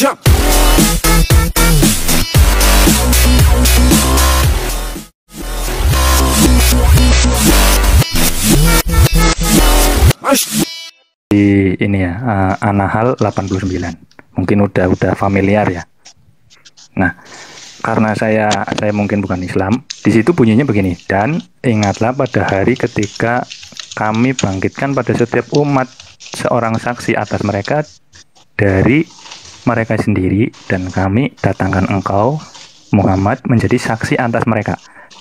Di ini ya, An-Nahl 89. Mungkin udah familiar ya. Nah, karena saya mungkin bukan Islam, di situ bunyinya begini, dan ingatlah pada hari ketika kami bangkitkan pada setiap umat seorang saksi atas mereka dari mereka sendiri, dan kami datangkan engkau Muhammad menjadi saksi atas mereka,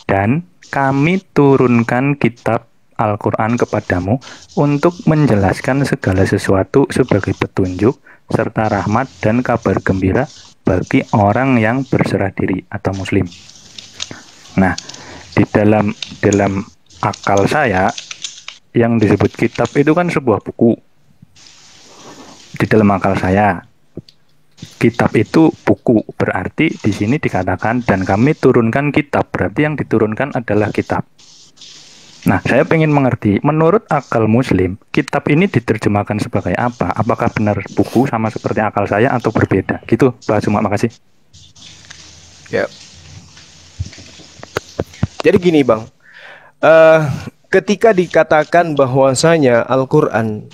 dan kami turunkan kitab Al-Quran kepadamu untuk menjelaskan segala sesuatu sebagai petunjuk serta rahmat dan kabar gembira bagi orang yang berserah diri atau muslim. Nah, di dalam akal saya, yang disebut kitab itu kan sebuah buku. Di dalam akal saya, kitab itu buku, berarti di sini dikatakan dan kami turunkan kitab, berarti yang diturunkan adalah kitab. Nah, saya ingin mengerti, menurut akal muslim, kitab ini diterjemahkan sebagai apa? Apakah benar buku sama seperti akal saya atau berbeda? Gitu, Pak Cuma, makasih. Ya. Jadi gini, Bang. Ketika dikatakan bahwasanya Al-Quran,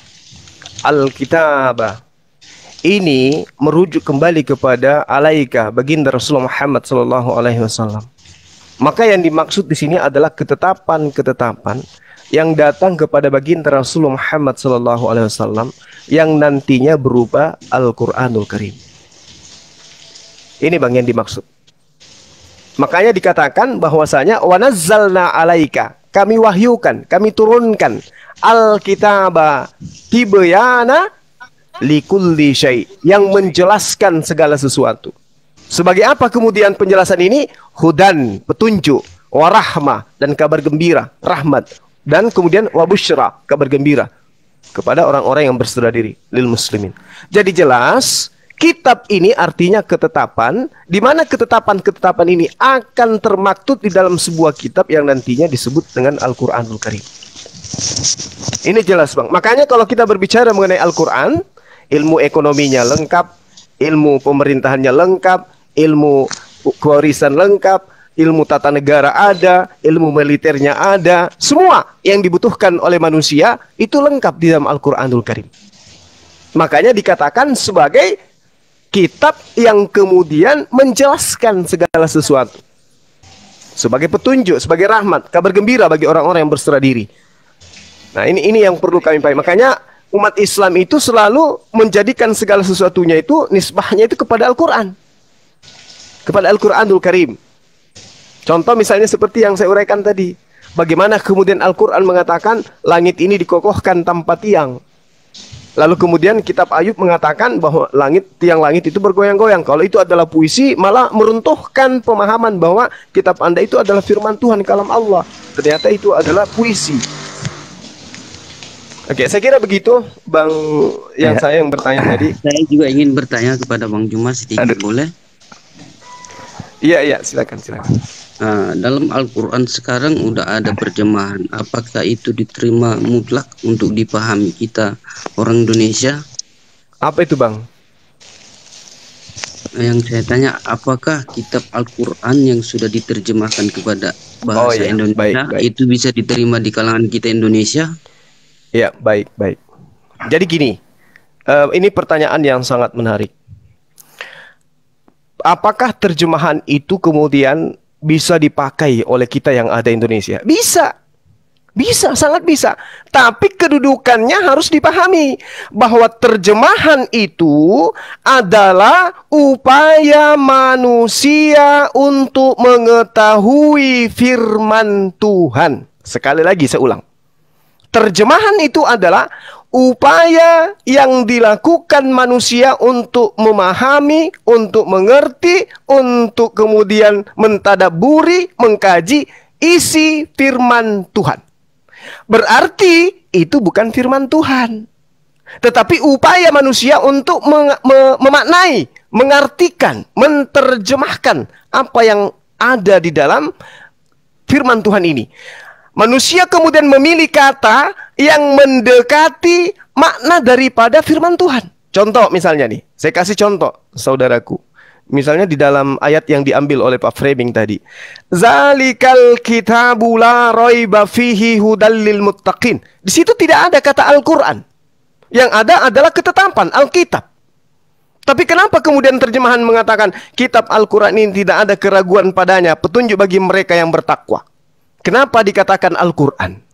Al-Kitabah, ini merujuk kembali kepada alaika, baginda Rasulullah Muhammad SAW. Maka yang dimaksud di sini adalah ketetapan-ketetapan yang datang kepada baginda Rasulullah Muhammad SAW yang nantinya berupa Al-Quranul Karim. Ini Bang yang dimaksud. Makanya dikatakan bahwasanya wa nazzalna alaika, kami wahyukan, kami turunkan Al-Kitaba tibyana likulli syai, yang menjelaskan segala sesuatu. Sebagai apa kemudian penjelasan ini? Hudan, petunjuk, warahmah, dan kabar gembira, rahmat, dan kemudian wabusyra, kabar gembira kepada orang-orang yang berserah diri, lil muslimin. Jadi jelas, kitab ini artinya ketetapan, di mana ketetapan-ketetapan ini akan termaktub di dalam sebuah kitab yang nantinya disebut dengan Al-Quranul Karim. Ini jelas, Bang. Makanya kalau kita berbicara mengenai Al-Quran, ilmu ekonominya lengkap, ilmu pemerintahannya lengkap, ilmu kewarisan lengkap, ilmu tata negara ada, ilmu militernya ada, semua yang dibutuhkan oleh manusia itu lengkap di dalam Al-Quranul Karim. Makanya dikatakan sebagai kitab yang kemudian menjelaskan segala sesuatu, sebagai petunjuk, sebagai rahmat, kabar gembira bagi orang-orang yang berserah diri. Nah, ini yang perlu kami pahami. Makanya umat Islam itu selalu menjadikan segala sesuatunya itu nisbahnya itu kepada Al-Quran, kepada Al-Quranul Karim. Contoh misalnya seperti yang saya uraikan tadi, bagaimana kemudian Al-Quran mengatakan langit ini dikokohkan tanpa tiang. Lalu kemudian kitab Ayub mengatakan bahwa tiang langit itu bergoyang-goyang. Kalau itu adalah puisi, malah meruntuhkan pemahaman bahwa kitab Anda itu adalah firman Tuhan, kalam Allah. Ternyata itu adalah puisi. Oke, saya kira begitu, Bang, yang saya yang bertanya tadi. Saya juga ingin bertanya kepada Bang Juma sedikit, boleh? Iya, silakan. Dalam Al-Quran sekarang udah ada terjemahan. Apakah itu diterima mutlak untuk dipahami kita orang Indonesia? Apa itu, Bang? Yang saya tanya, apakah kitab Al-Quran yang sudah diterjemahkan kepada bahasa Indonesia baik. Itu bisa diterima di kalangan kita Indonesia? Ya, baik. Jadi gini, ini pertanyaan yang sangat menarik. Apakah terjemahan itu kemudian bisa dipakai oleh kita yang ada Indonesia? Bisa, sangat bisa. Tapi kedudukannya harus dipahami bahwa terjemahan itu adalah upaya manusia untuk mengetahui firman Tuhan. Sekali lagi saya ulang. Terjemahan itu adalah upaya yang dilakukan manusia untuk memahami, untuk mengerti, untuk kemudian mentadaburi, mengkaji isi firman Tuhan. Berarti itu bukan firman Tuhan, tetapi upaya manusia untuk memaknai, mengartikan, menerjemahkan apa yang ada di dalam firman Tuhan ini. Manusia kemudian memilih kata yang mendekati makna daripada firman Tuhan. Contoh misalnya nih, saya kasih contoh saudaraku. Misalnya di dalam ayat yang diambil oleh Pak Framing tadi. Zalikal kitabu la raiba fihi hudal lil muttaqin. Di situ tidak ada kata Al-Qur'an. Yang ada adalah ketetapan Alkitab. Tapi kenapa kemudian terjemahan mengatakan kitab Al-Quran ini tidak ada keraguan padanya, petunjuk bagi mereka yang bertakwa? Kenapa dikatakan Al-Quran?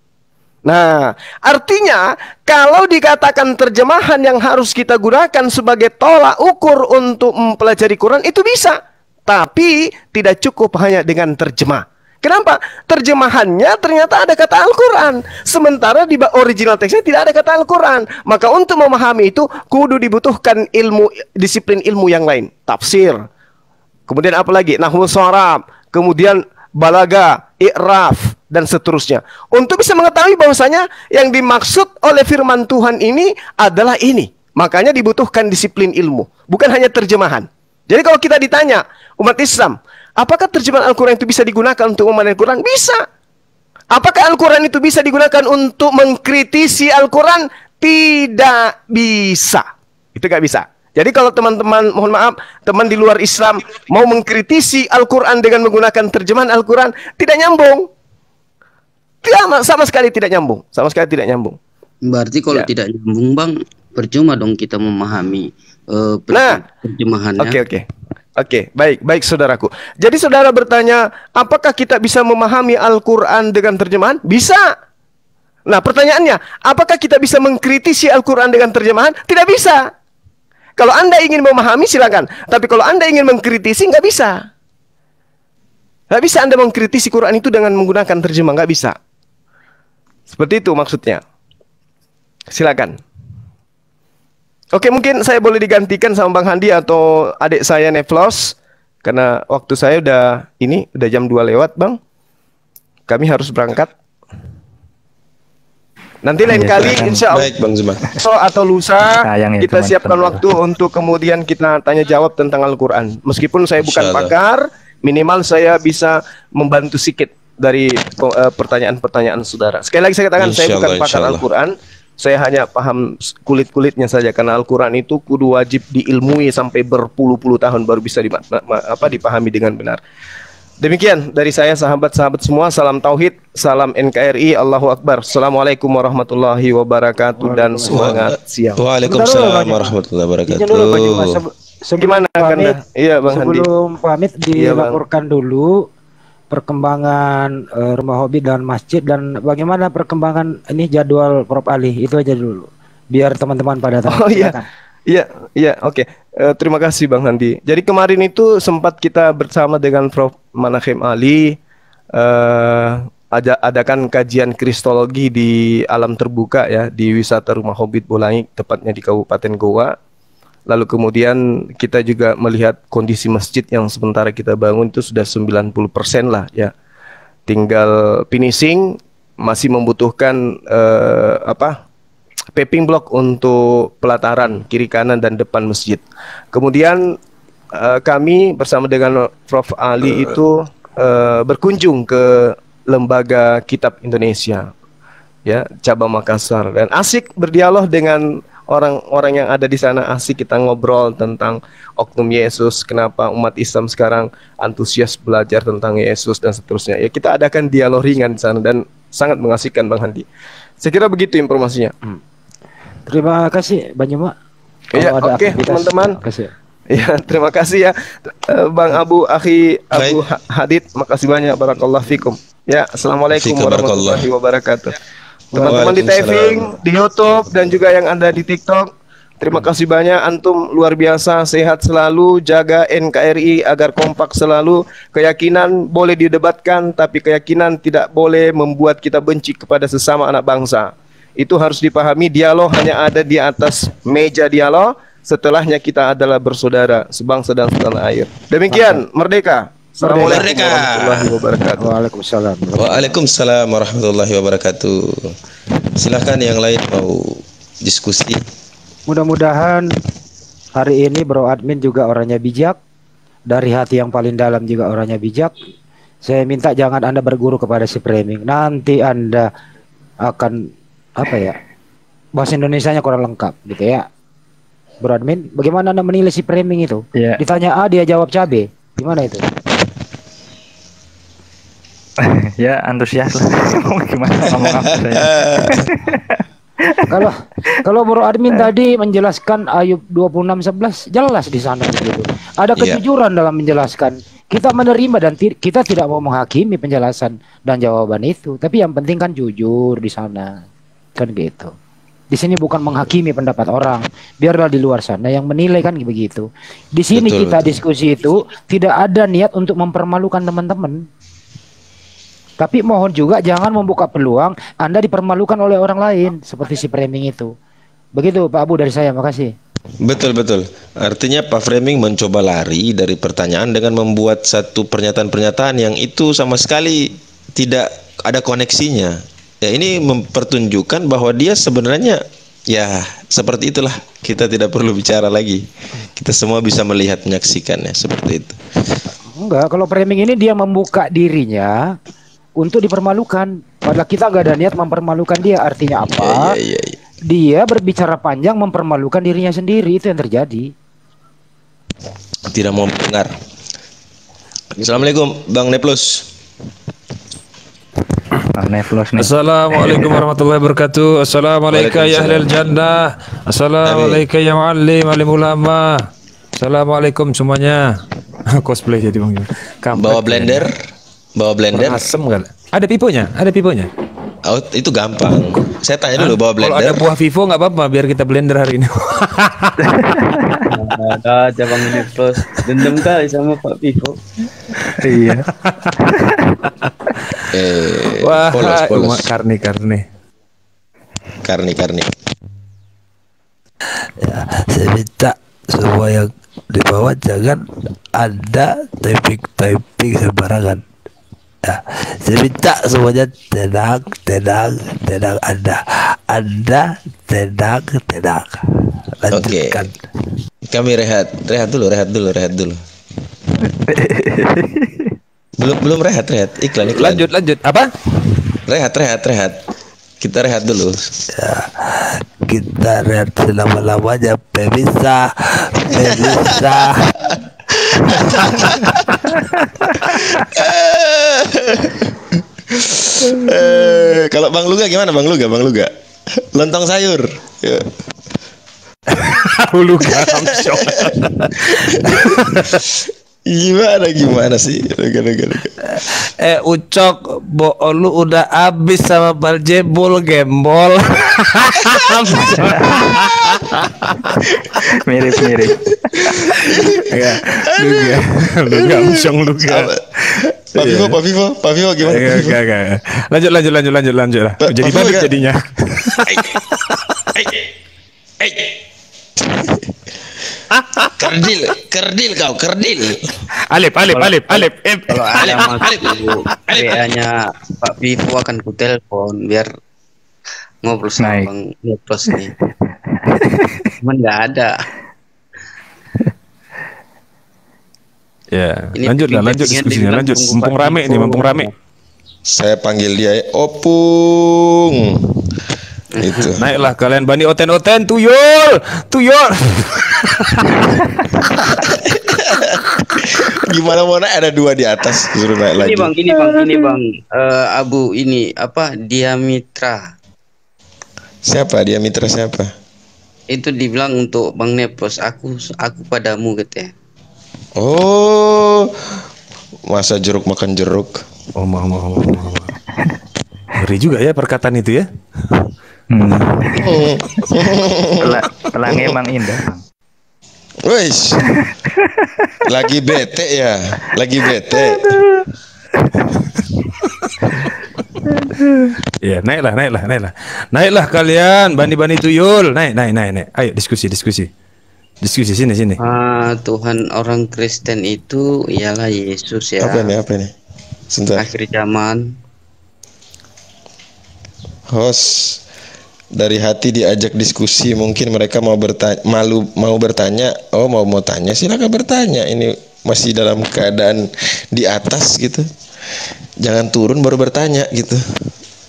Nah, artinya kalau dikatakan terjemahan yang harus kita gunakan sebagai tolak ukur untuk mempelajari Quran, itu bisa. Tapi tidak cukup hanya dengan terjemah. Kenapa? Terjemahannya ternyata ada kata Al-Quran. Sementara di original teksnya tidak ada kata Al-Quran. Maka untuk memahami itu, kudu dibutuhkan ilmu, disiplin ilmu yang lain. Tafsir. Kemudian apa lagi? Nahwu sharaf. Kemudian balaga, i'raf, dan seterusnya. Untuk bisa mengetahui bahwasanya yang dimaksud oleh firman Tuhan ini adalah ini. Makanya dibutuhkan disiplin ilmu. Bukan hanya terjemahan. Jadi kalau kita ditanya, umat Islam, apakah terjemahan Al-Quran itu bisa digunakan untuk memahami Al-Quran? Bisa. Apakah Al-Quran itu bisa digunakan untuk mengkritisi Al-Quran? Tidak bisa. Itu gak bisa. Jadi kalau teman-teman, mohon maaf, teman di luar Islam mau mengkritisi Al-Quran dengan menggunakan terjemahan Al-Quran, tidak nyambung. Tidak, sama sekali tidak nyambung. Sama sekali tidak nyambung. Berarti kalau tidak nyambung, Bang, percuma dong kita memahami terjemahannya. Oke, baik saudaraku. Jadi saudara bertanya, apakah kita bisa memahami Al-Quran dengan terjemahan? Bisa. Nah, pertanyaannya, apakah kita bisa mengkritisi Al-Quran dengan terjemahan? Tidak bisa. Kalau Anda ingin memahami, silakan. Tapi kalau Anda ingin mengkritisi, nggak bisa. Nggak bisa Anda mengkritisi Quran itu dengan menggunakan terjemah, nggak bisa. Seperti itu maksudnya. Silakan. Oke, mungkin saya boleh digantikan sama Bang Handi atau adik saya Neflos. Karena waktu saya udah jam 2 lewat, Bang. Kami harus berangkat. Nanti lain kali insya Allah, baik, Bang Zuman, atau lusa kita siapkan teman-teman. waktu untuk kemudian kita tanya jawab tentang Al-Quran. Meskipun saya bukan Insya Allah. pakar, minimal saya bisa membantu sedikit dari pertanyaan-pertanyaan saudara. Sekali lagi saya katakan, saya Insya bukan Allah, pakar insya Allah. Al-Quran. Saya hanya paham kulit-kulitnya saja, karena Al-Quran itu kudu wajib diilmui sampai berpuluh-puluh tahun baru bisa dipahami dengan benar. Demikian dari saya, sahabat-sahabat semua. Salam tauhid, salam NKRI, Allahu Akbar. Assalamualaikum warahmatullahi wabarakatuh dan semangat siang. Waalaikumsalam warahmatullahi wabarakatuh. Gimana Anda? Iya, Bang Handi. Sebelum pamit Iya, Bang. dilaporkan dulu perkembangan rumah hobi dan masjid, dan bagaimana perkembangan ini jadwal Prof Ali. Itu aja dulu biar teman-teman pada tahu. Oh iya. Silakan. Iya, oke. Terima kasih Bang Handi. Jadi kemarin itu sempat kita bersama dengan Prof Manahem Ali adakan kajian kristologi di alam terbuka ya, di wisata Rumah Hobbit Bolaang, tepatnya di Kabupaten Goa. Lalu kemudian kita juga melihat kondisi masjid yang sementara kita bangun itu sudah 90% lah ya. Tinggal finishing, masih membutuhkan paving block untuk pelataran kiri kanan dan depan masjid. Kemudian kami bersama dengan Prof Ali itu berkunjung ke Lembaga Kitab Indonesia ya, cabang Makassar, dan asik berdialog dengan orang-orang yang ada di sana. Asik kita ngobrol tentang oknum Yesus, kenapa umat Islam sekarang antusias belajar tentang Yesus dan seterusnya. Ya, kita adakan dialog ringan di sana dan sangat mengasihkan Bang Handi. Saya kira begitu informasinya. Terima kasih Bang Juma. Iya, oke, teman-teman. Ya, terima kasih ya Bang Abu Baik. Hadid, makasih banyak, barakallahu fikum. Ya, assalamualaikum Fika warahmatullahi wabarakatuh. Teman-teman di Waalaikumsalam. taping, di YouTube dan juga yang ada di TikTok, terima kasih banyak, antum luar biasa, sehat selalu, jaga NKRI agar kompak selalu. Keyakinan boleh didebatkan, tapi keyakinan tidak boleh membuat kita benci kepada sesama anak bangsa. Itu harus dipahami, dialog hanya ada di atas meja dialog, setelahnya kita adalah bersaudara, sebangsa dan setanah air. Demikian, merdeka. Assalamualaikum Merdeka. warahmatullahi wabarakatuh. Waalaikumsalam. Waalaikumsalam warahmatullahi wabarakatuh. Silahkan yang lain mau diskusi. Mudah-mudahan hari ini Bro Admin juga orangnya bijak, dari hati yang paling dalam juga orangnya bijak. Saya minta jangan Anda berguru kepada si framing. Nanti Anda akan bahasa Indonesianya kurang lengkap gitu ya. Bro Admin, bagaimana Anda menilai si framing itu? Ya. Ditanya A, dia jawab cabe. Gimana itu? Ya antusias lah. Mau gimana ngomong apa saya? Kalau Bro Admin tadi menjelaskan Ayub 26:11 jelas di sana gitu. Ada Iya. kejujuran dalam menjelaskan. Kita menerima dan kita tidak mau menghakimi penjelasan dan jawaban itu, tapi yang penting kan jujur di sana. Kan gitu. Di sini bukan menghakimi pendapat orang, biarlah di luar sana yang menilai kan begitu. Di sini Betul, kita betul. diskusi itu tidak ada niat untuk mempermalukan teman-teman. Tapi mohon juga jangan membuka peluang Anda dipermalukan oleh orang lain seperti si framing itu. Begitu Pak Abu dari saya, makasih. Betul, betul. Artinya Pak Framing mencoba lari dari pertanyaan dengan membuat satu pernyataan-pernyataan yang itu sama sekali tidak ada koneksinya. Ya, ini mempertunjukkan bahwa dia sebenarnya ya seperti itulah. Kita tidak perlu bicara lagi. Kita semua bisa melihat, menyaksikannya seperti itu. Enggak, kalau framing ini dia membuka dirinya untuk dipermalukan. Padahal kita nggak ada niat mempermalukan dia. Artinya apa? Iya, iya, iya. Dia berbicara panjang mempermalukan dirinya sendiri, itu yang terjadi. Tidak mau mendengar. Assalamualaikum Bang Neplus. Bang Neflos nih. Assalamualaikum warahmatullahi wabarakatuh. Assalamualaikum ya ahlal jannah. Assalamualaikum ya muallim, alim ulama. Assalamualaikum semuanya. Cosplay jadi Bang. Bawa blender. Bawa blender. Asem kan? Ada piponya? Ada piponya? Oh, itu gampang. Saya tanya dulu bawa Kalau ada blender. buah Vivo nggak apa-apa, biar kita blender hari ini. Ada aja Bang Neflos. Dendam kali sama Pak Vivo. Iya. Wah, Polos. karni. Karni. Ya, saya minta semua yang di bawah jangan ada typing sembarangan. Ya, saya minta semuanya tenang Anda tenang. Lanjutkan. Kami rehat dulu. belum rehat. Iklan. Lanjut. Apa? Rehat. Kita rehat dulu. Ya, kita rehat selama-lamanya pemirsa. Kalau Bang Luga gimana Bang Luga? Lontong sayur. Ya. Hulu garam shock. Gimana sih? Luga. Ucok, lu udah habis sama baljebol gembol. Mirip. Ya, Luga amsyong Luga. Pak Vivo gimana? Enggak. Lanjut lah. Jadi Pak Vivo badut enggak? jadinya. Kerdil kau. Alip. Kalau ada masuk WA-nya Pak Vivo akan ku telepon biar ngobrol sama Naik. Bang Neflos nih. Cuman nggak ada. Ya, Ini lanjut pingin diskusinya, dibilang lanjut. tunggu Mumpung Pak rame Vivo. nih, mumpung rame. Saya panggil dia Opung. Itu. Naiklah kalian Bani Oten, tuyul. Gimana mau naik, ada dua di atas, suruh naik lagi. Ini bang. Abu ini apa? Diamitra. Siapa dia, mitra siapa? Itu dibilang untuk Bang Neflos. Aku padamu gitu ya. Oh, masa jeruk makan jeruk. Oh, mau. Ngeri juga ya perkataan itu ya. Pelangnya emang indah. Bang. Wes, lagi bete ya, Ya, naiklah kalian Bani tuyul. Naik. Ayo diskusi sini. Tuhan orang Kristen itu ialah Yesus ya. Apa nih? Sebentar. Akhir zaman. Host dari hati diajak diskusi, mungkin mereka mau bertanya. Oh, mau tanya, silakan bertanya. Ini masih dalam keadaan di atas gitu. Jangan turun baru bertanya gitu.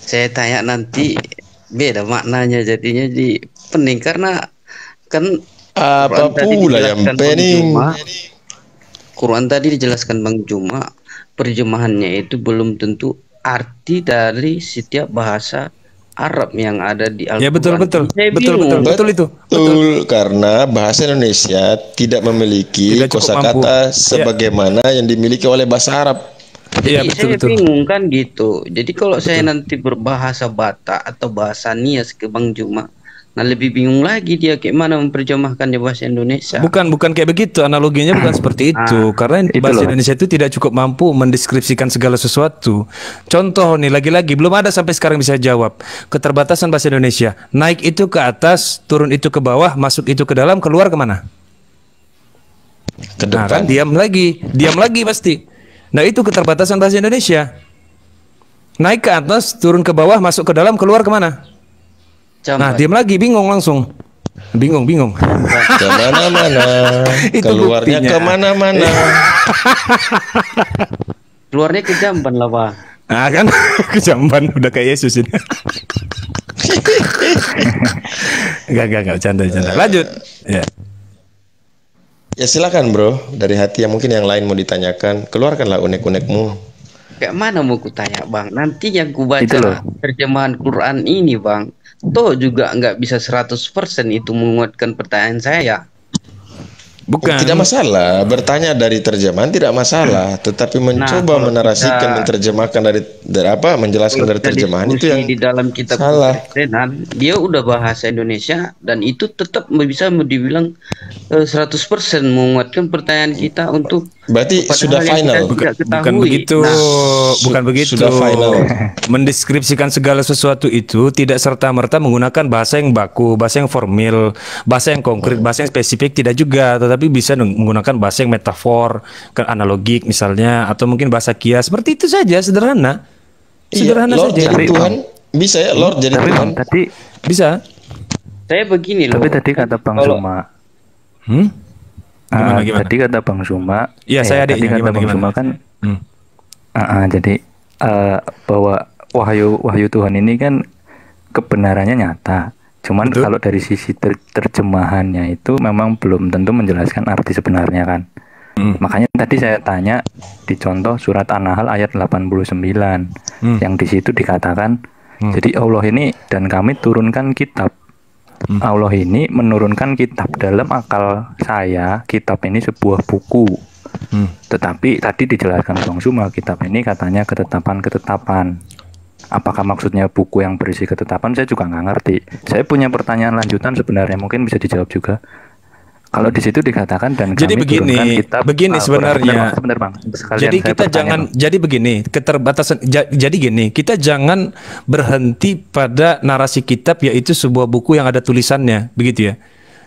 Saya tanya nanti beda maknanya jadinya di pening karena kan Apa tadi pula yang dijelaskan Bang pening? Juma, Quran tadi dijelaskan Bang Juma, terjemahannya itu belum tentu arti dari setiap bahasa Arab yang ada di Ya betul Al-Quran. betul Jadi saya betul bingung. betul itu. Betul, karena bahasa Indonesia tidak memiliki Tidak cukup mampu. kosakata sebagaimana yang dimiliki oleh bahasa Arab. Iya Jadi betul saya betul. bingung kan gitu. Jadi kalau saya nanti berbahasa Batak atau bahasa Nias ke Bang Juma, nah lebih bingung lagi dia kayak mana memperjemahkannya bahasa Indonesia. Bukan kayak begitu, analoginya bukan seperti itu. Karena bahasa Indonesia itu tidak cukup mampu mendeskripsikan segala sesuatu. Contoh nih, lagi-lagi belum ada sampai sekarang bisa jawab. Keterbatasan bahasa Indonesia. Naik itu ke atas, turun itu ke bawah, masuk itu ke dalam, keluar kemana? Ke Nah depan. kan diam lagi pasti. Nah itu keterbatasan bahasa Indonesia. Naik ke atas, turun ke bawah, masuk ke dalam, keluar kemana? Nah, diam lagi, bingung langsung. Bingung. Kemana-mana. Itu Keluarnya buktinya. kemana-mana. Keluarnya ke Jamban lah Bang. Nah kan ke Jamban udah kayak Yesus ini. Enggak, canda. Lanjut. Ya. Ya silakan bro, dari hati yang mungkin yang lain mau ditanyakan, keluarkanlah unek-unekmu. Kayak mana mau kutanya Bang? Nanti yang Itu kubaca loh. terjemahan Quran ini Bang, toh juga nggak bisa 100% itu menguatkan pertanyaan saya. Bukan. Tidak masalah, bertanya dari terjemahan tidak masalah, tetapi mencoba kalau menarasikan, kita- menerjemahkan dari apa, menjelaskan Kalau dari kita terjemahan itu diskusi yang di dalam kitab salah. Kekristenan, dia udah bahasa Indonesia dan itu tetap bisa dibilang 100% menguatkan pertanyaan kita untuk Berarti kepada sudah hal yang final. kita tidak Bukan ketahui. begitu, Nah, bukan begitu. Sudah final. Mendeskripsikan segala sesuatu itu tidak serta-merta menggunakan bahasa yang baku, bahasa yang formal, bahasa yang konkret, bahasa yang spesifik, tidak juga, tetapi bisa menggunakan bahasa yang metafor, analogik misalnya, atau mungkin bahasa kias, seperti itu saja, sederhana. Sederhana Lord saja. jadi Tapi, Tuhan, bisa ya Lord jadi Tapi Tuhan. Bang, tadi Bisa. saya begini loh. tadi kata Bang Kalau- Zuma. Gimana? Tadi kata Bang Zuma. Iya, saya tadi adiknya. kata Bang Gimana? Zuma kan. Hmm. Jadi bahwa wahyu Tuhan ini kan kebenarannya nyata. Cuman Betul. kalau dari sisi terjemahannya itu memang belum tentu menjelaskan arti sebenarnya kan. Makanya tadi saya tanya di contoh surat An-Nahl ayat 89 yang di situ dikatakan jadi Allah ini dan kami turunkan kitab. Allah ini menurunkan kitab dalam akal saya. Kitab ini sebuah buku. Tetapi tadi dijelaskan Bang Zuma, kitab ini katanya ketetapan-ketetapan. Apakah maksudnya buku yang berisi ketetapan? Saya juga nggak ngerti. Saya punya pertanyaan lanjutan sebenarnya, mungkin bisa dijawab juga. Kalau di situ dikatakan dan Jadi kami begini, turunkan kitab begini sebenarnya. Sebentar bang. Sekalian Jadi saya kita bertanya, jangan, Bang. jadi begini, keterbatasan. Jadi gini, kita jangan berhenti pada narasi kitab, yaitu sebuah buku yang ada tulisannya, begitu ya.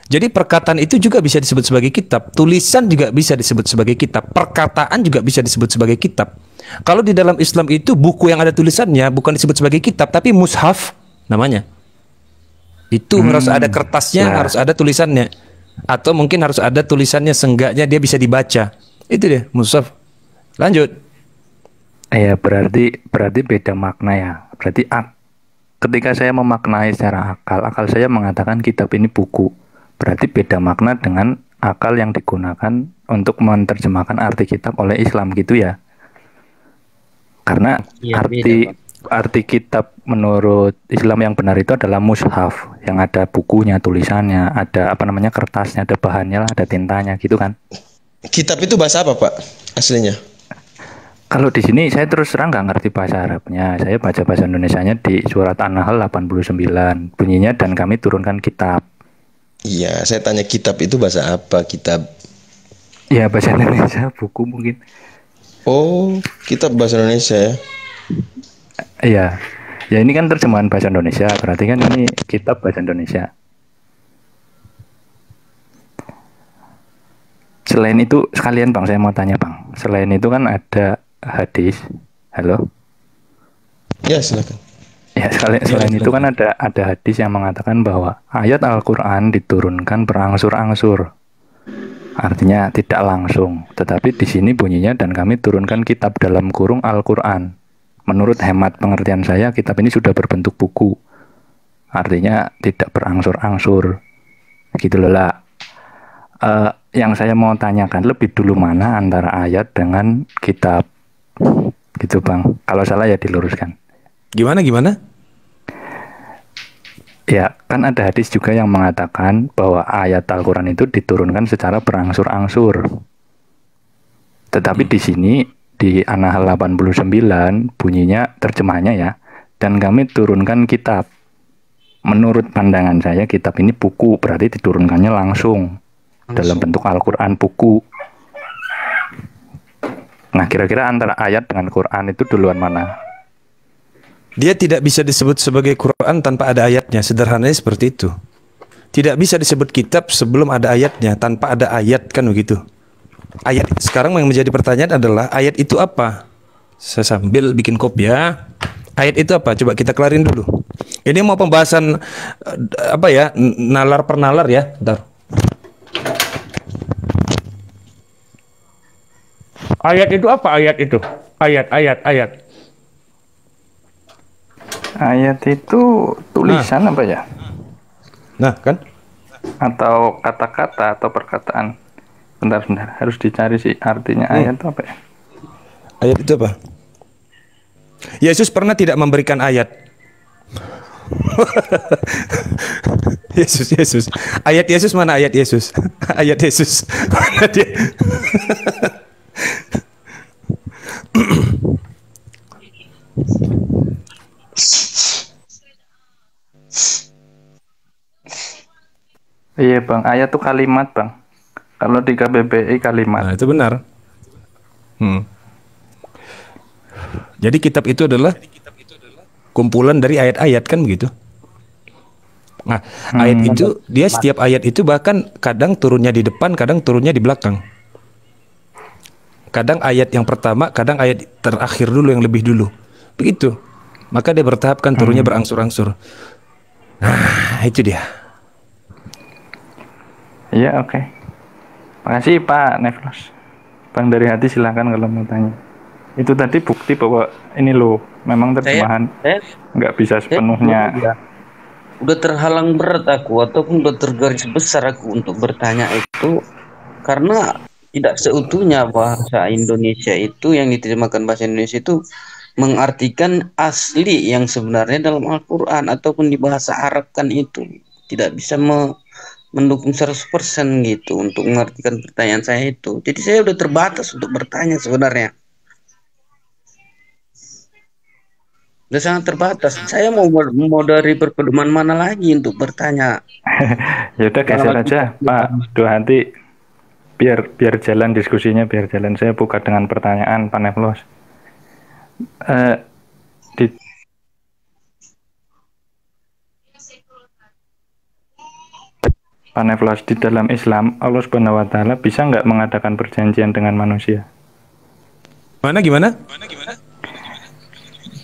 Jadi perkataan itu juga bisa disebut sebagai kitab, tulisan juga bisa disebut sebagai kitab, perkataan juga bisa disebut sebagai kitab. Kalau di dalam Islam itu buku yang ada tulisannya bukan disebut sebagai kitab, tapi mushaf namanya. Itu harus ada kertasnya, harus ada tulisannya, atau mungkin harus ada tulisannya, seenggaknya dia bisa dibaca. Itu dia mushaf. Lanjut. Ya berarti beda makna ya. Berarti ketika saya memaknai secara akal saya mengatakan kitab ini buku. Berarti beda makna dengan akal yang digunakan untuk menerjemahkan arti kitab oleh Islam gitu ya. Karena Iya, arti kitab menurut Islam yang benar itu adalah mushaf, yang ada bukunya, tulisannya, ada kertasnya, ada bahannya lah, ada tintanya gitu kan. Kitab itu bahasa apa Pak aslinya? Kalau di sini saya terus terang nggak ngerti bahasa Arabnya. Saya baca bahasa Indonesianya di surat An-Nahl 89. Bunyinya dan kami turunkan kitab. Iya, saya tanya kitab itu bahasa apa? Kitab. Ya bahasa Indonesia, buku mungkin. Oh, kitab bahasa Indonesia ya. Iya. Ya ini kan terjemahan bahasa Indonesia, berarti kan ini kitab bahasa Indonesia. Selain itu sekalian Bang, saya mau tanya Bang. Selain itu kan ada hadis. Halo? Ya, silakan. Ya, selain itu kan ada hadis yang mengatakan bahwa ayat Al-Qur'an diturunkan berangsur-angsur. Artinya tidak langsung, tetapi di sini bunyinya dan kami turunkan kitab dalam kurung Al-Qur'an. Menurut hemat pengertian saya, kitab ini sudah berbentuk buku. Artinya tidak berangsur-angsur. Gitu loh lah. Yang saya mau tanyakan lebih dulu mana antara ayat dengan kitab, gitu Bang. Kalau salah ya diluruskan. Gimana gimana? Ya, kan ada hadis juga yang mengatakan bahwa ayat Al-Quran itu diturunkan secara berangsur-angsur. Tetapi di sini, di An-Nahl 89, bunyinya, terjemahnya ya, dan kami turunkan kitab. Menurut pandangan saya, kitab ini buku, berarti diturunkannya langsung. Dalam bentuk Al-Quran buku. Nah, kira-kira antara ayat dengan Quran itu duluan mana? Dia tidak bisa disebut sebagai Quran tanpa ada ayatnya. Sederhananya seperti itu. Tidak bisa disebut kitab sebelum ada ayatnya. Tanpa ada ayat, kan begitu. Ayat sekarang yang menjadi pertanyaan adalah ayat itu apa? Saya sambil bikin kopi ya. Ayat itu apa? Coba kita kelarin dulu. Ini mau pembahasan apa ya? Nalar per nalar ya. Bentar. Ayat itu apa? Ayat itu. Ayat. Ayat itu tulisan apa ya? Nah, kan? Atau kata-kata atau perkataan? Bentar. Harus dicari sih artinya ayat itu apa ya? Ayat itu apa? Yesus pernah tidak memberikan ayat. Yesus. Ayat Yesus mana ayat Yesus? Ayat Yesus. Mana dia? Iya Bang, ayat itu kalimat Bang. Kalau di KBBI kalimat. Nah, itu benar. Jadi kitab itu adalah kumpulan dari ayat-ayat, kan begitu. Nah, ayat itu, dia setiap ayat itu bahkan kadang turunnya di depan, kadang turunnya di belakang. Kadang ayat yang pertama, kadang ayat terakhir dulu yang lebih dulu. Begitu. Maka dia bertahap, kan turunnya berangsur-angsur. Nah, itu dia. Iya, oke. Makasih Pak Neflos. Bang dari hati silakan kalau mau tanya. Itu tadi bukti bahwa ini loh, memang terjemahan nggak bisa sepenuhnya. Udah terhalang berat aku, ataupun udah tergaris besar aku untuk bertanya itu, karena tidak seutuhnya bahasa Indonesia itu, yang diterjemahkan bahasa Indonesia itu mengartikan asli yang sebenarnya dalam Al-Quran ataupun di bahasa Arab, kan itu tidak bisa mendukung 100% gitu untuk mengartikan pertanyaan saya itu. Jadi saya udah terbatas untuk bertanya sebenarnya. Udah sangat terbatas. Saya mau dari berpedoman mana lagi untuk bertanya? Ya udah geser aja Pak Dua Hati. Biar jalan diskusinya, biar jalan. Saya buka dengan pertanyaan Pak Neflos. Pak Neflos, di dalam Islam Allah Subhanahu wa Ta'ala bisa nggak mengadakan perjanjian dengan manusia? Gimana?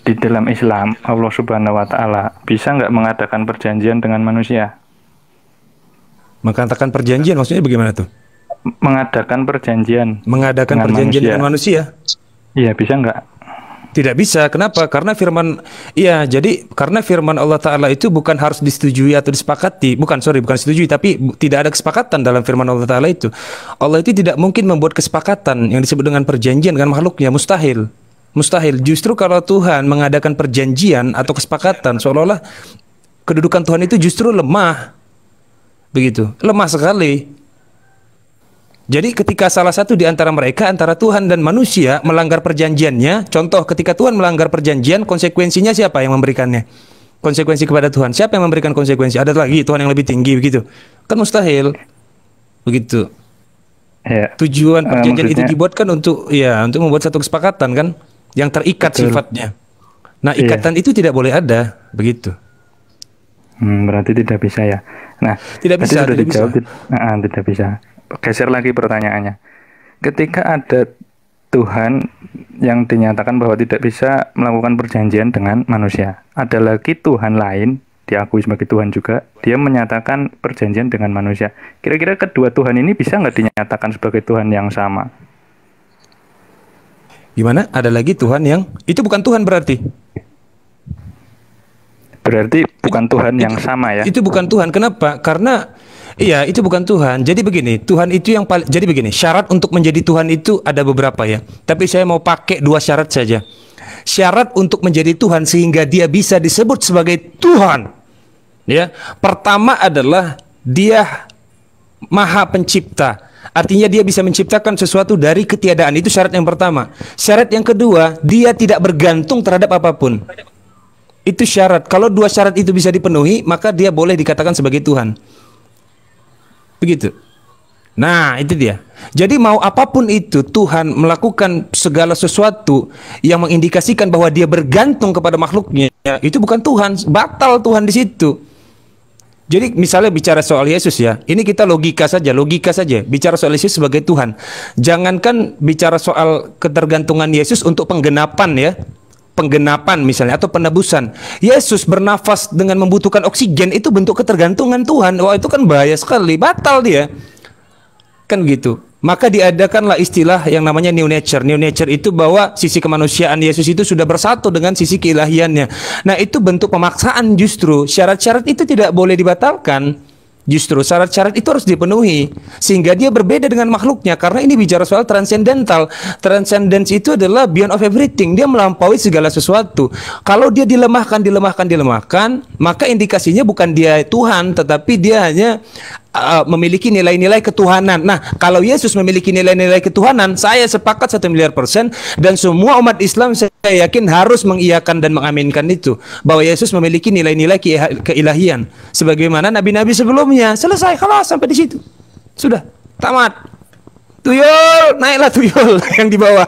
Di dalam Islam Allah Subhanahu wa Ta'ala bisa nggak mengadakan perjanjian dengan manusia? Mengatakan perjanjian maksudnya bagaimana tuh? Mengadakan perjanjian dengan manusia. Iya, bisa nggak? Tidak bisa. Kenapa? Karena karena firman Allah Ta'ala itu bukan harus disetujui atau disepakati. Bukan disetujui, tapi tidak ada kesepakatan dalam firman Allah Ta'ala itu. Allah itu tidak mungkin membuat kesepakatan yang disebut dengan perjanjian dengan makhluknya. Mustahil. Justru kalau Tuhan mengadakan perjanjian atau kesepakatan, seolah-olah kedudukan Tuhan itu justru lemah. Begitu. Lemah sekali. Jadi ketika salah satu di antara mereka, antara Tuhan dan manusia, melanggar perjanjiannya, contoh ketika Tuhan melanggar perjanjian, konsekuensinya siapa yang memberikannya? Konsekuensi kepada Tuhan. Siapa yang memberikan konsekuensi? Ada lagi Tuhan yang lebih tinggi, begitu. Kan mustahil. Begitu. Ya. Tujuan perjanjian itu dibuatkan untuk membuat satu kesepakatan, kan, yang terikat sifatnya. Nah, ikatan itu tidak boleh ada, begitu. Berarti tidak bisa ya. Nah, tidak bisa. Tidak bisa. Geser lagi pertanyaannya. Ketika ada Tuhan yang dinyatakan bahwa tidak bisa melakukan perjanjian dengan manusia, ada lagi Tuhan lain diakui sebagai Tuhan juga, dia menyatakan perjanjian dengan manusia. Kira-kira kedua Tuhan ini bisa nggak dinyatakan sebagai Tuhan yang sama? Gimana? Ada lagi Tuhan yang itu bukan Tuhan berarti? Berarti bukan Tuhan yang sama ya? Itu bukan Tuhan. Kenapa? Karena Iya, itu bukan Tuhan. Jadi begini, Tuhan itu yang paling. Jadi begini, syarat untuk menjadi Tuhan itu ada beberapa ya. Tapi saya mau pakai 2 syarat saja. Syarat untuk menjadi Tuhan sehingga dia bisa disebut sebagai Tuhan. Ya, pertama adalah dia Maha Pencipta. Artinya dia bisa menciptakan sesuatu dari ketiadaan. Itu syarat yang pertama. Syarat yang kedua, dia tidak bergantung terhadap apapun. Itu syarat. Kalau 2 syarat itu bisa dipenuhi, maka dia boleh dikatakan sebagai Tuhan. Begitu. Nah, itu dia. Jadi mau apapun itu, Tuhan melakukan segala sesuatu yang mengindikasikan bahwa dia bergantung kepada makhluknya, itu bukan Tuhan, batal Tuhan di situ. Jadi misalnya bicara soal Yesus ya, ini kita logika saja, bicara soal Yesus sebagai Tuhan. Jangankan bicara soal ketergantungan Yesus untuk penggenapan ya, penggenapan misalnya atau penebusan. Yesus bernafas dengan membutuhkan oksigen, itu bentuk ketergantungan Tuhan. Wah, itu kan bahaya sekali, batal dia. Kan gitu. Maka diadakanlah istilah yang namanya new nature. New nature itu bahwa sisi kemanusiaan Yesus itu sudah bersatu dengan sisi keilahiannya. Nah, itu bentuk pemaksaan justru. Syarat-syarat itu tidak boleh dibatalkan. Justru syarat-syarat itu harus dipenuhi sehingga dia berbeda dengan makhluknya, karena ini bicara soal transcendental. Transcendence itu adalah beyond of everything. Dia melampaui segala sesuatu. Kalau dia dilemahkan, maka indikasinya bukan dia Tuhan, tetapi dia hanya memiliki nilai-nilai ketuhanan. Nah, kalau Yesus memiliki nilai-nilai ketuhanan, saya sepakat 1.000.000%, dan semua umat Islam saya yakin harus mengiyakan dan mengaminkan itu, bahwa Yesus memiliki nilai-nilai keilahian sebagaimana nabi-nabi sebelumnya. Selesai, kelas sampai di situ. Sudah, tamat. Tuyul, naiklah tuyul yang di bawah.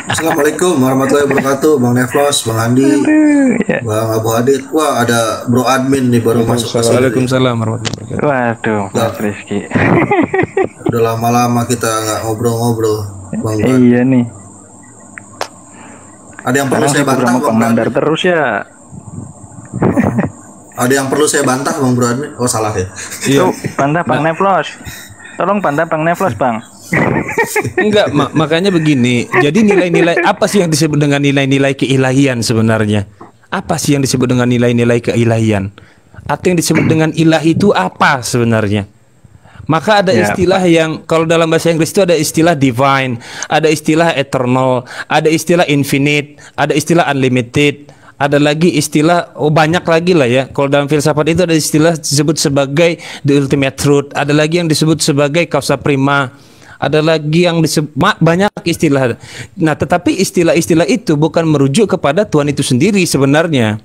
Assalamualaikum warahmatullahi wabarakatuh, Bang Neflos, Bang Andi, Bang Abu Adit. Wah, ada Bro Admin nih baru masuk. Waalaikumsalam warahmatullahi wabarakatuh. Waduh, Mas Rizky. Udah lama-lama kita nggak ngobrol-ngobrol, Bang. Iya nih. Ada yang perlu saya bantah, Bang Mandar terus ya. Ada yang perlu saya bantah, Bang Bro Admin? Oh, salah ya. Iya. Bantah Bang Neflos. Tolong bantah Bang Neflos, Bang. Enggak, makanya begini. Jadi nilai-nilai apa sih yang disebut dengan nilai-nilai keilahian sebenarnya? Apa sih yang disebut dengan nilai-nilai keilahian? Atau yang disebut dengan ilahi itu apa sebenarnya? Maka ada istilah yang kalau dalam bahasa Inggris itu ada istilah divine, ada istilah eternal, ada istilah infinite, ada istilah unlimited. Ada lagi istilah, banyak lagi lah ya. Kalau dalam filsafat itu ada istilah disebut sebagai the ultimate truth. Ada lagi yang disebut sebagai causa prima. Ada lagi yang disebut banyak istilah. Nah, tetapi istilah-istilah itu bukan merujuk kepada Tuhan itu sendiri sebenarnya.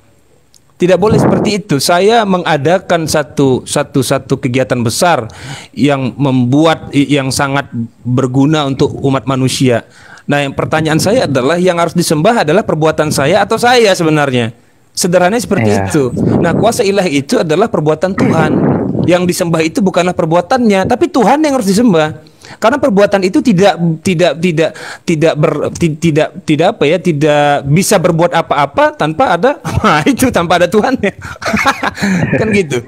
Tidak boleh seperti itu. Saya mengadakan satu kegiatan besar yang membuat yang sangat berguna untuk umat manusia. Nah, yang pertanyaan saya adalah yang harus disembah adalah perbuatan saya atau saya sebenarnya. Sederhananya seperti itu. Nah, kuasa ilahi itu adalah perbuatan Tuhan. Yang disembah itu bukanlah perbuatannya, tapi Tuhan yang harus disembah. Karena perbuatan itu tidak bisa berbuat apa-apa tanpa ada tanpa ada Tuhannya. Kan gitu.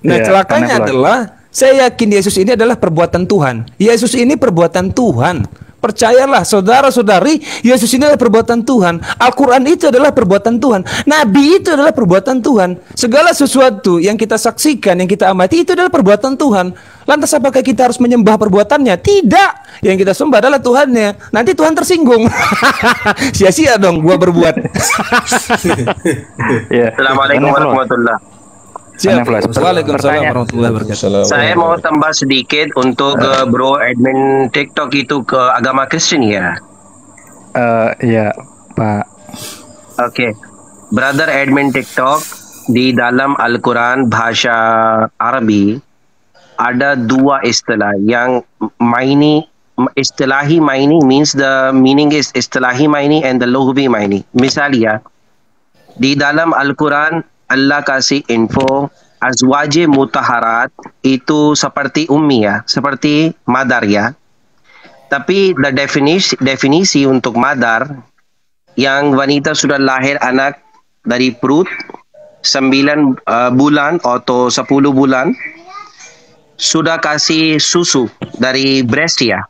Nah, celakanya adalah saya yakin Yesus ini adalah perbuatan Tuhan. Yesus ini perbuatan Tuhan. Percayalah saudara-saudari, Yesus ini adalah perbuatan Tuhan. Al-Quran itu adalah perbuatan Tuhan. Nabi itu adalah perbuatan Tuhan. Segala sesuatu yang kita saksikan, yang kita amati itu adalah perbuatan Tuhan. Lantas apakah kita harus menyembah perbuatannya? Tidak. Yang kita sembah adalah Tuhannya. Nanti Tuhan tersinggung. Sia-sia dong gua berbuat. Assalamualaikum warahmatullahi wabarakatuh. Waalaikumsalam warahmatullahi wabarakatuh. Saya mau tambah sedikit untuk Bro admin TikTok itu ke agama Kristen ya. Iya, Pak. Oke. Brother admin TikTok, di dalam Al-Quran bahasa Arabi ada 2 istilah yang istilahi maini means the meaning is istilahi maini and the lughwi maini. Misalnya di dalam Al-Quran Allah kasih info azwaje mutaharat itu seperti ummi ya, seperti madar ya. Tapi the definisi untuk madar yang wanita sudah lahir anak dari perut 9 bulan atau 10 bulan sudah kasih susu dari breast ya.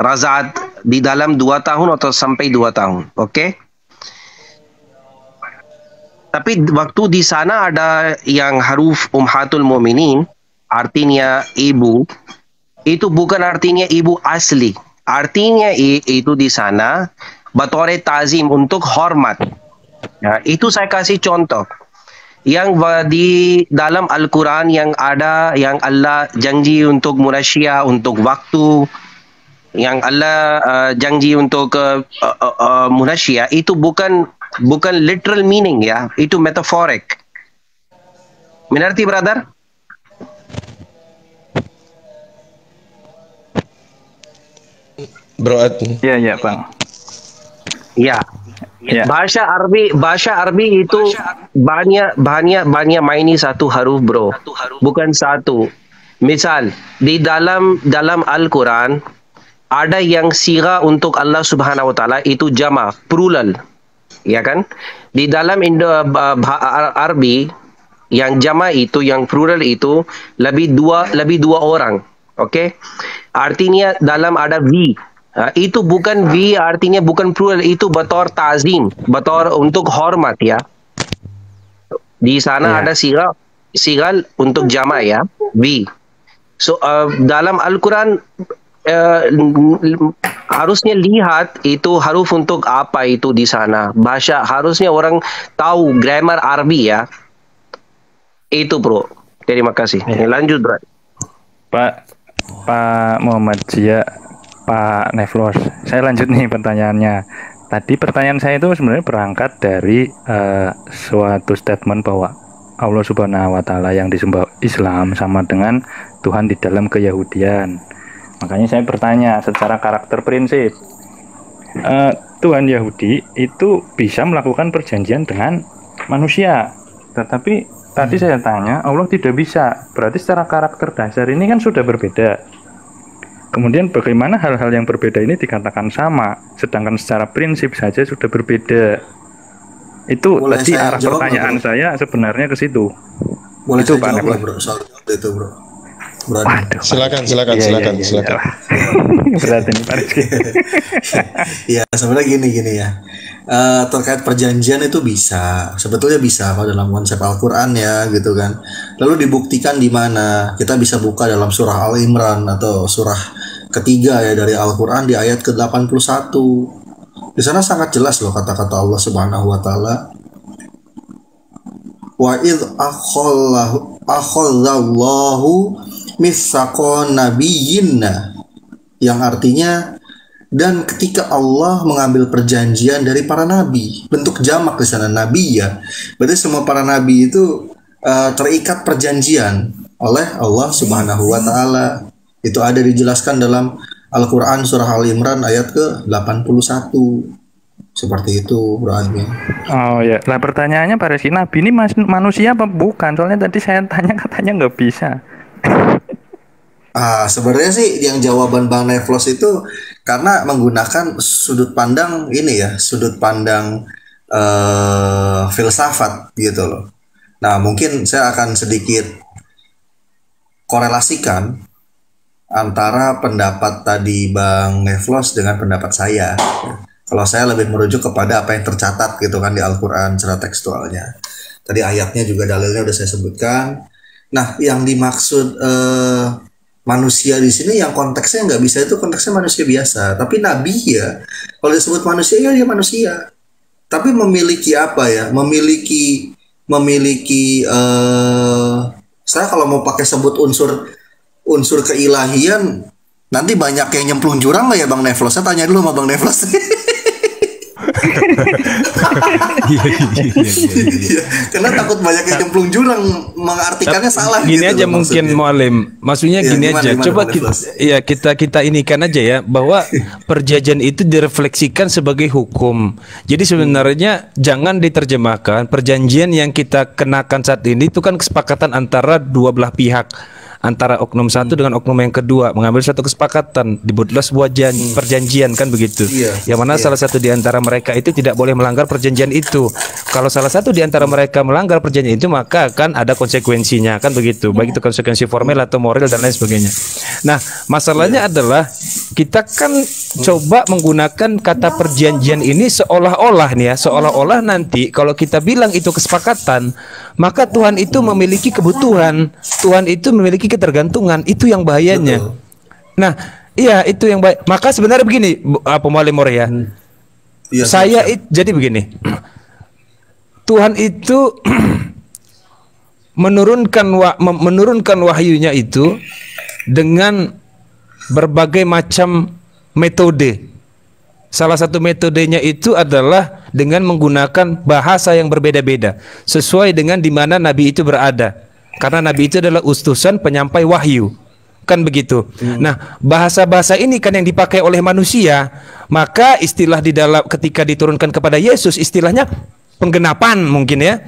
Razat di dalam 2 tahun atau sampai 2 tahun. Oke? Tapi waktu di sana ada yang huruf Ummahatul Mukminin, artinya ibu, itu bukan artinya ibu asli. Artinya itu di sana batore tazim, untuk hormat. Ya, itu saya kasih contoh. Yang di dalam Al-Quran yang ada, yang Allah janji untuk manusia, untuk waktu, yang Allah janji untuk manusia, itu bukan literal meaning, ya, itu metaphoric. Mengerti, brother? Bro Iya, iya, Bang. Ya. Ya. Bahasa Arabi itu banyak maini satu huruf, bro. Bukan satu. Misal di dalam Al-Quran ada yang siga untuk Allah Subhanahu Wa Taala itu jama, plural, ya kan? Di dalam Arabi yang jama itu, yang plural itu lebih dua orang, oke? Artinya dalam ada vi. Itu bukan vi, artinya bukan plural, itu bator tazim, bator untuk hormat, ya. Di sana ada sigal untuk jama, ya, vi. So dalam Al-Quran harusnya lihat itu huruf untuk apa itu di sana. Bahasa harusnya orang tahu grammar Arabi, ya. Itu, bro. Terima kasih. Lanjut, bro. Pak Muhammad Zia, Pak Neflos, saya lanjut nih pertanyaannya. Tadi pertanyaan saya itu sebenarnya berangkat dari suatu statement bahwa Allah Subhanahu Wa Taala yang disembah Islam sama dengan Tuhan di dalam keyahudian. Makanya saya bertanya secara karakter prinsip, Tuhan Yahudi itu bisa melakukan perjanjian dengan manusia, tetapi tadi saya tanya Allah tidak bisa. Berarti secara karakter dasar ini kan sudah berbeda. Kemudian bagaimana hal-hal yang berbeda ini dikatakan sama, sedangkan secara prinsip saja sudah berbeda. Itu Boleh tadi saya arah jawab, pertanyaan bro? saya sebenarnya ke situ. Boleh Itu saya Pak jawab Neflos. nggak, bro, soal itu, bro? Bro, Waduh, Silakan. Iya. Berat ini Pak Rizky. ya sebenarnya gini ya. Terkait perjanjian itu bisa, sebetulnya bisa kalau dalam konsep Al-Quran, ya, gitu kan. Lalu dibuktikan di mana? Kita bisa buka dalam surah Al-Imran atau surah ketiga, ya, dari Al-Quran di ayat ke-81. Di sana sangat jelas loh kata-kata Allah Subhanahu Wa Taala. Wa id akhallallahu mitsaqan nabiyyina, yang artinya dan ketika Allah mengambil perjanjian dari para nabi. Bentuk jamak di sana, nabi, ya. Berarti semua para nabi itu terikat perjanjian oleh Allah Subhanahu Wa Taala. Itu ada dijelaskan dalam Al-Quran surah Al-Imran ayat ke-81. Seperti itu, Bro Admin. Oh ya, lah pertanyaannya Pak Rizky, Nabi ini manusia apa bukan? Soalnya tadi saya tanya katanya nggak bisa. Sebenarnya sih yang jawaban Bang Neflos itu karena menggunakan sudut pandang ini, ya, sudut pandang filsafat gitu loh. Nah, mungkin saya akan sedikit korelasikan antara pendapat tadi Bang Neflos dengan pendapat saya. Kalau saya lebih merujuk kepada apa yang tercatat gitu kan di Al-Quran secara tekstualnya. Tadi ayatnya juga dalilnya udah saya sebutkan. Nah, yang dimaksud manusia di sini yang konteksnya nggak bisa, itu konteksnya manusia biasa. Tapi nabi, ya, kalau disebut manusia, ya dia manusia. Tapi memiliki apa, ya? Memiliki saya kalau mau pakai sebut unsur keilahian, nanti banyak yang nyemplung jurang nggak ya Bang Neflos? Saya tanya dulu sama Bang Neflos. Iya, karena takut banyak yang nyemplung jurang, mengartikannya salah. Gini gitu aja loh, mungkin maksudnya. Mualim, maksudnya Ya, gini gimana, aja. gimana, Coba Bang Neflos? kita ini kan aja, ya, bahwa perjanjian itu direfleksikan sebagai hukum. Jadi sebenarnya jangan diterjemahkan perjanjian yang kita kenakan saat ini itu kan kesepakatan antara dua belah pihak, antara oknum satu dengan oknum yang kedua, mengambil satu kesepakatan, dibuatlah sebuah perjanjian, kan begitu. Yang mana salah satu di antara mereka itu tidak boleh melanggar perjanjian itu. Kalau salah satu di antara mereka melanggar perjanjian itu, maka akan ada konsekuensinya, kan begitu. Baik itu konsekuensi formil atau moral dan lain sebagainya. Nah, masalahnya adalah kita kan coba menggunakan kata perjanjian ini seolah-olah nih ya, seolah-olah nanti kalau kita bilang itu kesepakatan, maka Tuhan itu memiliki kebutuhan, Tuhan itu memiliki ketergantungan, itu yang bahayanya. Nah, iya itu yang baik. Maka sebenarnya begini, apa Mualimor ya? Jadi begini. Tuhan itu menurunkan wahyunya itu dengan berbagai macam metode. Salah satu metodenya itu adalah dengan menggunakan bahasa yang berbeda-beda sesuai dengan di mana Nabi itu berada. Karena Nabi itu adalah utusan penyampai wahyu. Kan begitu. Nah, bahasa-bahasa ini kan yang dipakai oleh manusia. Maka istilah di dalam ketika diturunkan kepada Yesus, istilahnya penggenapan mungkin ya.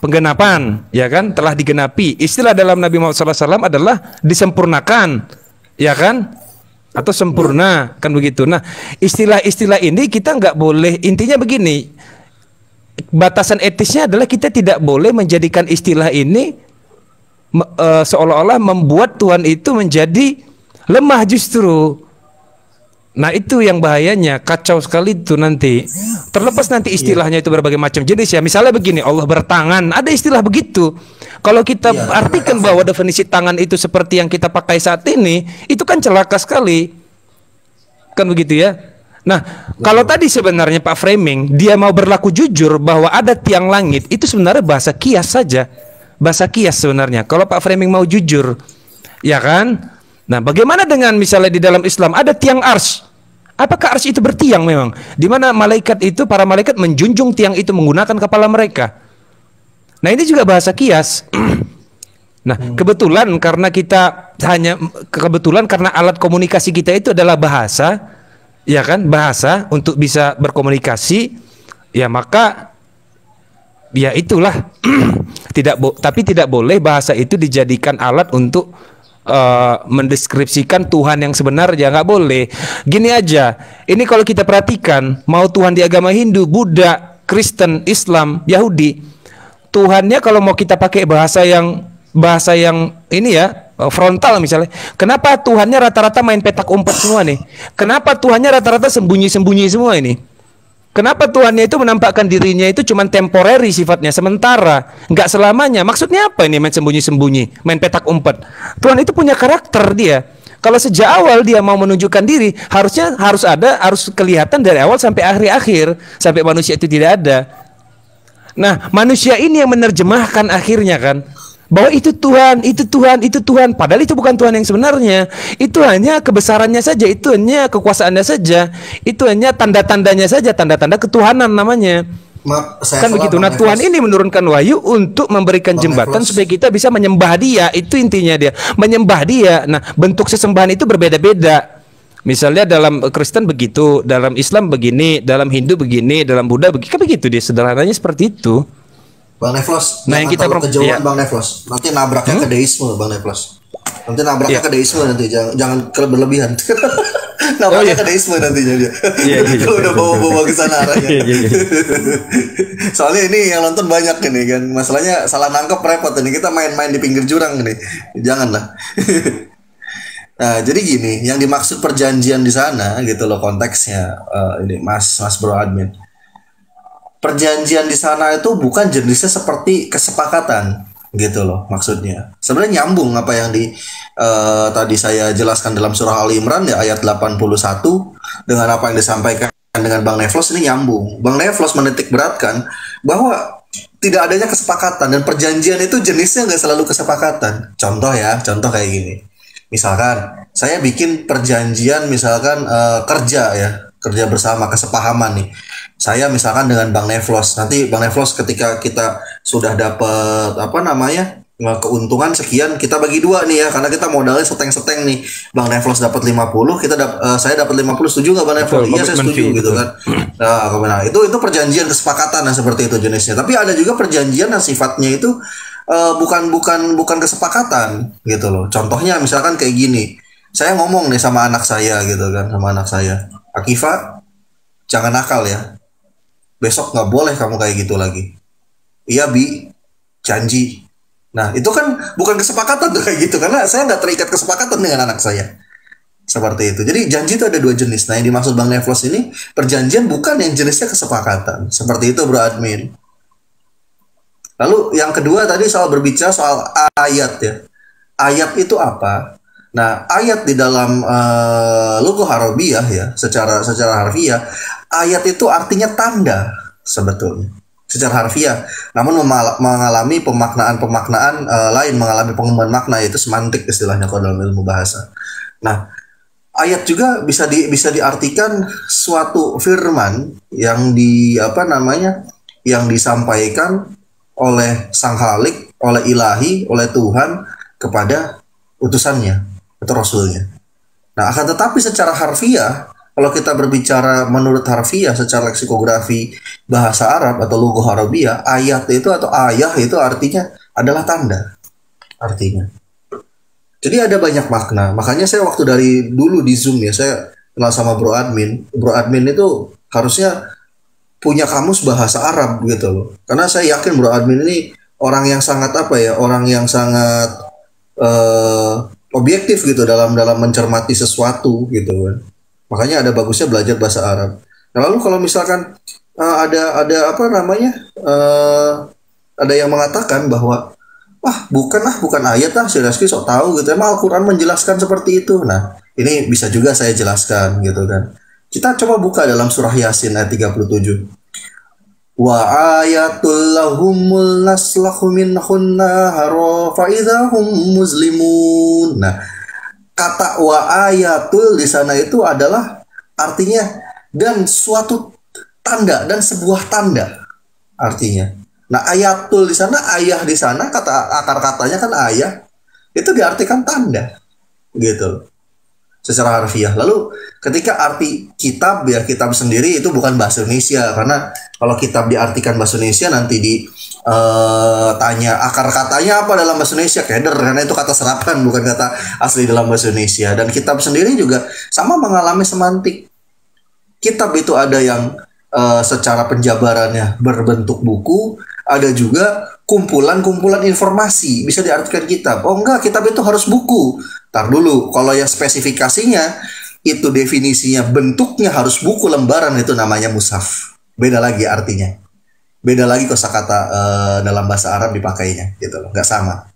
Penggenapan, ya kan? Telah digenapi. Istilah dalam Nabi Muhammad SAW adalah disempurnakan. Ya kan, atau sempurna, kan begitu. Nah, istilah-istilah ini kita nggak boleh, intinya begini, batasan etisnya adalah kita tidak boleh menjadikan istilah ini seolah-olah membuat Tuhan itu menjadi lemah justru. Nah itu yang bahayanya, kacau sekali itu nanti. Terlepas nanti istilahnya itu berbagai macam jenis ya. Misalnya begini, Allah bertangan, ada istilah begitu. Kalau kita artikan bahwa definisi tangan itu seperti yang kita pakai saat ini, itu kan celaka sekali. Kan begitu ya. Nah, kalau tadi sebenarnya Pak Framing, dia mau berlaku jujur bahwa ada tiang langit, itu sebenarnya bahasa kias saja. Bahasa kias sebenarnya. Kalau Pak Framing mau jujur, ya kan? Nah, bagaimana dengan misalnya di dalam Islam ada tiang ars? Apakah ars itu bertiang memang? Di mana malaikat itu, para malaikat menjunjung tiang itu menggunakan kepala mereka. Nah, ini juga bahasa kias. Nah, kebetulan karena karena alat komunikasi kita itu adalah bahasa, ya kan? Bahasa untuk bisa berkomunikasi, ya maka ya itulah. Tapi tidak boleh bahasa itu dijadikan alat untuk mendeskripsikan Tuhan yang sebenarnya, nggak boleh. Gini aja, ini kalau kita perhatikan, mau Tuhan di agama Hindu, Buddha, Kristen, Islam, Yahudi, Tuhannya kalau mau kita pakai bahasa yang ini ya, frontal misalnya, kenapa Tuhannya rata-rata main petak umpet semua nih? Kenapa Tuhannya rata-rata sembunyi-sembunyi semua ini? Kenapa Tuhannya itu menampakkan dirinya itu cuma temporary sifatnya, sementara, nggak selamanya. Maksudnya apa ini main sembunyi-sembunyi, main petak umpet? Tuhan itu punya karakter dia. Kalau sejak awal dia mau menunjukkan diri, harus kelihatan dari awal sampai akhir, sampai manusia itu tidak ada. Nah, manusia ini yang menerjemahkan akhirnya kan, bahwa itu Tuhan, itu Tuhan, itu Tuhan. Padahal itu bukan Tuhan yang sebenarnya. Itu hanya kebesarannya saja, itu hanya kekuasaannya saja, itu hanya tanda-tandanya saja, tanda-tanda ketuhanan namanya. Kan begitu. Nah, Tuhan ini menurunkan wahyu untuk memberikan jembatan supaya kita bisa menyembah Dia. Itu intinya dia, menyembah Dia. Nah, bentuk sesembahan itu berbeda-beda. Misalnya dalam Kristen begitu, dalam Islam begini, dalam Hindu begini, dalam Buddha begini. Kan begitu dia, sederhananya seperti itu. Bang Neflos, nah yang kita kejauhan Bang Neflos, nanti nabraknya ke deisme Bang Neflos. Nanti nabraknya ke deisme nanti, jangan berlebihan. Nabraknya ke deisme nantinya dia. Kalau udah bawa-bawa ke sana arahnya. Soalnya ini yang nonton banyak ini kan, masalahnya salah nangkep repot ini, kita main-main di pinggir jurang nih. Janganlah. Nah, jadi gini, yang dimaksud perjanjian di sana gitu loh konteksnya, ini Mas Bro Admin. Perjanjian di sana itu bukan jenisnya seperti kesepakatan gitu loh maksudnya. Sebenarnya nyambung apa yang tadi saya jelaskan dalam surah Ali Imran ya ayat 81 dengan apa yang disampaikan dengan Bang Neflos, ini nyambung. Bang Neflos menitik beratkan bahwa tidak adanya kesepakatan dan perjanjian itu jenisnya nggak selalu kesepakatan. Contoh kayak gini. Misalkan saya bikin perjanjian misalkan kerja bersama, kesepahaman nih. Saya misalkan dengan Bang Neflos, nanti Bang Neflos ketika kita sudah dapat keuntungan sekian, kita bagi dua nih ya, karena kita modalnya seteng-seteng nih. Bang Neflos dapat 50, saya dapat 50, setuju nggak Bang Neflos? Iya saya setuju gitu kan. Nah, itu perjanjian kesepakatan yang seperti itu jenisnya. Tapi ada juga perjanjian yang sifatnya itu bukan kesepakatan gitu loh. Contohnya misalkan kayak gini, saya ngomong nih sama anak saya gitu kan, sama anak saya, Akifa, jangan nakal ya. Besok nggak boleh kamu kayak gitu lagi. Iya Bi, janji. Nah itu kan bukan kesepakatan tuh kayak gitu, karena saya nggak terikat kesepakatan dengan anak saya Seperti itu. Jadi janji itu ada dua jenis. Nah, yang dimaksud Bang Neflos ini perjanjian bukan yang jenisnya kesepakatan. Seperti itu, Bro Admin. Lalu yang kedua tadi soal berbicara soal ayat ya. Ayat itu apa? Nah, ayat di dalam logo Arabiyah ya, secara harfiah, ayat itu artinya tanda sebetulnya. Secara harfiah, namun mengalami pemaknaan lain, mengalami pengembangan makna, yaitu semantik istilahnya kalau dalam ilmu bahasa. Nah, ayat juga bisa diartikan suatu firman yang yang disampaikan oleh Sang Khalik, oleh Ilahi, oleh Tuhan kepada utusannya atau rasulnya. Nah, akan tetapi secara harfiah, kalau kita berbicara menurut harfiah secara leksikografi bahasa Arab atau logo Arabiyah, ayat itu atau ayah itu artinya adalah tanda. Artinya. Jadi ada banyak makna. Makanya saya waktu dari dulu di Zoom ya, saya kenal sama Bro Admin. Bro Admin itu harusnya punya kamus bahasa Arab gitu loh. Karena saya yakin Bro Admin ini orang yang sangat orang yang sangat objektif gitu dalam mencermati sesuatu gitu kan. Makanya ada bagusnya belajar bahasa Arab. Nah, lalu kalau misalkan ada yang mengatakan bahwa bukan ayat si Reski sok tahu gitu. Emang Al-Quran menjelaskan seperti itu. Nah, ini bisa juga saya jelaskan gitu kan. Kita coba buka dalam surah Yasin ayat 37. Wa ayatul lahumul naslahu minhun nahara fa idahum muslimun. Nah, kata wa ayatul di sana itu adalah artinya dan suatu tanda dan sebuah tanda artinya. Nah, ayatul di sana, ayah di sana, kata akar katanya kan ayah, itu diartikan tanda gitu secara harfiah. Lalu ketika arti kitab ya, kitab sendiri itu bukan bahasa Indonesia, karena kalau kitab diartikan bahasa Indonesia nanti tanya akar katanya apa dalam bahasa Indonesia, keder, karena itu kata serapan bukan kata asli dalam bahasa Indonesia. Dan kitab sendiri juga sama mengalami semantik. Kitab itu ada yang secara penjabarannya berbentuk buku, ada juga kumpulan-kumpulan informasi, bisa diartikan kitab. Oh enggak, kitab itu harus buku. Tar dulu, kalau yang spesifikasinya itu definisinya bentuknya harus buku lembaran, itu namanya mushaf. Beda lagi artinya. Beda lagi kosakata dalam bahasa Arab dipakainya gitu loh, nggak sama.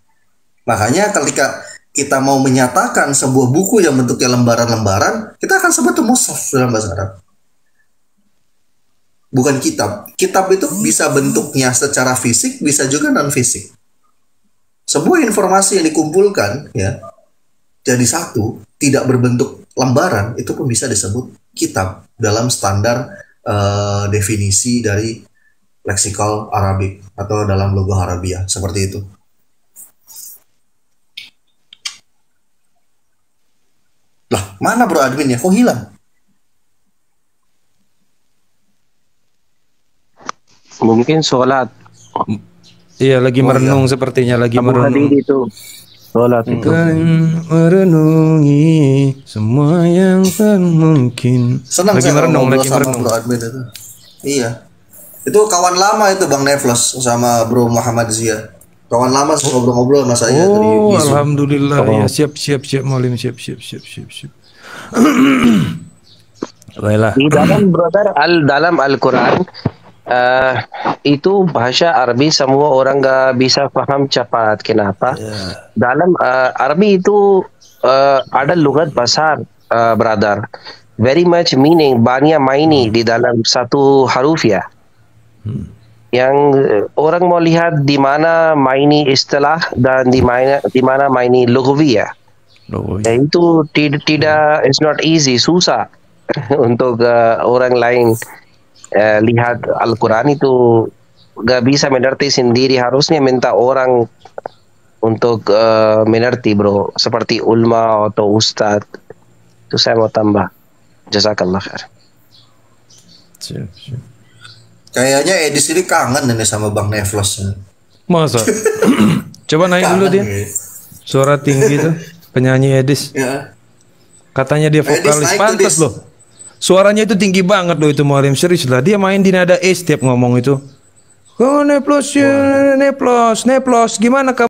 Makanya ketika kita mau menyatakan sebuah buku yang bentuknya lembaran-lembaran, kita akan sebut itu mushaf dalam bahasa Arab. Bukan kitab. Kitab itu bisa bentuknya secara fisik, bisa juga non fisik. Sebuah informasi yang dikumpulkan ya jadi satu, tidak berbentuk lembaran, itu pun bisa disebut kitab dalam standar definisi dari leksikal Arabik atau dalam logo Arabiyah, seperti itu. Lah, mana Bro Admin ya? Kok hilang? Mungkin sholat. Iya, lagi merenung iya. Sepertinya lagi Abu merenung. Hadid itu sholat itu. Merenungi semua yang tak mungkin. Senang lagi saya merenung, lagi sama merenung. Bro Admin itu. Iya. Itu kawan lama itu Bang Neflos sama Bro Muhammad Zia. Kawan lama ngobrol-ngobrol sama saya dari alhamdulillah. Ya, siap Malim, siap. Baiklah. Di dalam dalam Al-Quran itu bahasa Arabi semua orang gak bisa paham cepat. Kenapa? Dalam Arabi itu ada lugat besar, brother. Very much meaning, banyak maini di dalam satu huruf ya. Yang orang mau lihat di mana maini istilah dan di mana maini lughawiyah. Ya, itu tidak, it's not easy, susah untuk orang lain lihat Al-Quran itu gak bisa mengerti sendiri, harusnya minta orang untuk mengerti bro, seperti ulama atau ustad. Itu saya mau tambah. Jazakallah khair. Kayaknya Edis ini kangen nih sama Bang Neflos. Masa? Coba naik dulu dia. Suara tinggi tuh penyanyi Edis. Ya. Katanya dia vokalis, pantas loh. Suaranya itu tinggi banget loh itu Mualim, serius lah. Dia main di nada E setiap ngomong itu. Oh Neplos, Neplos, gimana kamu?